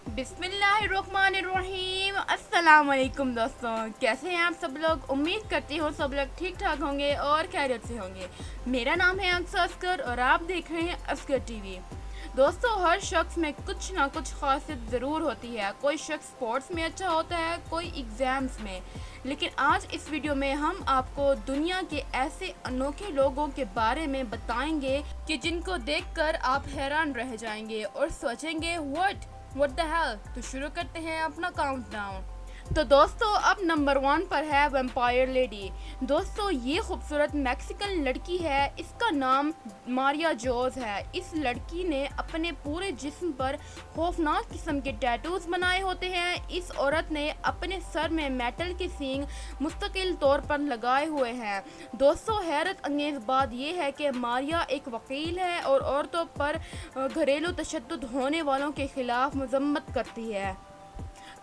बिस्मिल्लाहिर्रहमानिर्रहीम। अस्सलाम वालेकुम दोस्तों, कैसे हैं आप सब लोग। उम्मीद करती हूँ सब लोग ठीक ठाक होंगे और खैरियत से होंगे। मेरा नाम है अक्सर अस्कर और आप देख रहे हैं अस्कर टीवी। दोस्तों, हर शख्स में कुछ ना कुछ खासियत ज़रूर होती है। कोई शख्स स्पोर्ट्स में अच्छा होता है, कोई एग्ज़ाम्स में। लेकिन आज इस वीडियो में हम आपको दुनिया के ऐसे अनोखे लोगों के बारे में बताएंगे कि जिनको देखकर आप हैरान रह जाएंगे और सोचेंगे व्हाट द हेल। तो शुरू करते हैं अपना काउंटडाउन। तो दोस्तों, अब नंबर 1 पर है वैम्पायर लेडी। दोस्तों, ये खूबसूरत मैक्सिकन लड़की है। इसका नाम मारिया जोज है। इस लड़की ने अपने पूरे जिस्म पर खौफनाक किस्म के टैटूज बनाए होते हैं। इस औरत ने अपने सर में मेटल के सींग मुस्तकिल तौर पर लगाए हुए हैं। दोस्तों, हैरत अंगेज बात यह है कि मारिया एक वकील है और औरतों पर घरेलू तशद्दुद होने वालों के खिलाफ मजम्मत करती है।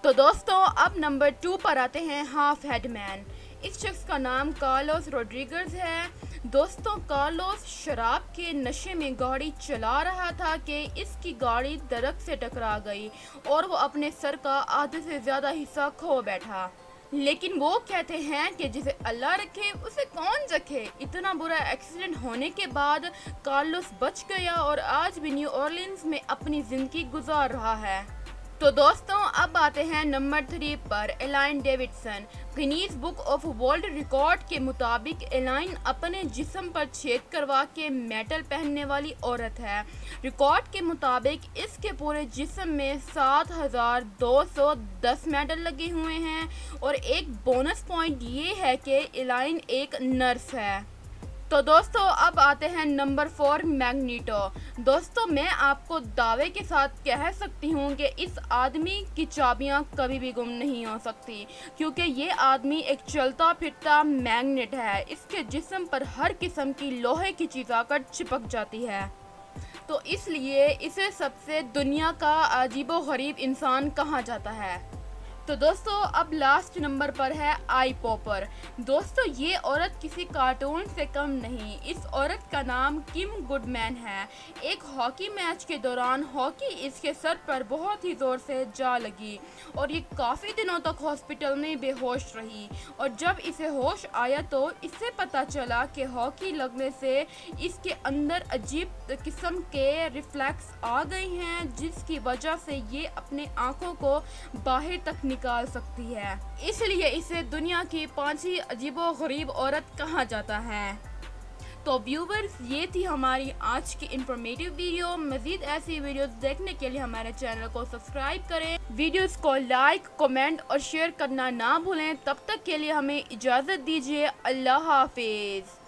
तो दोस्तों, अब नंबर 2 पर आते हैं हाफ हेड मैन। इस शख्स का नाम कार्लोस रोड्रिगेज है। दोस्तों, कार्लोस शराब के नशे में गाड़ी चला रहा था कि इसकी गाड़ी दरख्त से टकरा गई और वो अपने सर का आधे से ज़्यादा हिस्सा खो बैठा। लेकिन वो कहते हैं कि जिसे अल्लाह रखे उसे कौन रखे। इतना बुरा एक्सीडेंट होने के बाद कार्लोस बच गया और आज भी न्यू ऑरलिन्स में अपनी ज़िंदगी गुजार रहा है। तो दोस्तों, अब आते हैं नंबर 3 पर align Davidson. Guinness book of world record के मुताबिक एलाइन अपने जिस्म पर छेद करवा के मेडल पहनने वाली औरत है। रिकॉर्ड के मुताबिक इसके पूरे जिस्म में 7,210 मेडल लगे हुए हैं और एक बोनस पॉइंट ये है कि एलाइन एक नर्स है। तो दोस्तों, अब आते हैं नंबर 4 मैग्नीटो। दोस्तों, मैं आपको दावे के साथ कह सकती हूँ कि इस आदमी की चाबियाँ कभी भी गुम नहीं हो सकती, क्योंकि ये आदमी एक चलता फिरता मैग्नेट है। इसके जिस्म पर हर किस्म की लोहे की चीज़ आकर चिपक जाती है, तो इसलिए इसे सबसे दुनिया का अजीबो गरीब इंसान कहा जाता है। तो दोस्तों, अब लास्ट नंबर पर है आई पॉपर। दोस्तों, ये औरत किसी कार्टून से कम नहीं। इस औरत का नाम किम गुडमैन है। एक हॉकी मैच के दौरान हॉकी इसके सर पर बहुत ही ज़ोर से जा लगी और ये काफ़ी दिनों तक हॉस्पिटल में बेहोश रही। और जब इसे होश आया तो इसे पता चला कि हॉकी लगने से इसके अंदर अजीब किस्म के रिफ्लेक्स आ गई हैं, जिसकी वजह से ये अपने आँखों को बाहर तक निकाल सकती है। इसलिए इसे दुनिया की 5वीं अजीबो गरीब औरत कहा जाता है। तो व्यूवर्स, ये थी हमारी आज की इंफॉर्मेटिव वीडियो। मज़ीद ऐसी वीडियोस देखने के लिए हमारे चैनल को सब्सक्राइब करें, वीडियोस को लाइक, कमेंट और शेयर करना ना भूलें। तब तक के लिए हमें इजाज़त दीजिए। अल्लाह हाफिज़।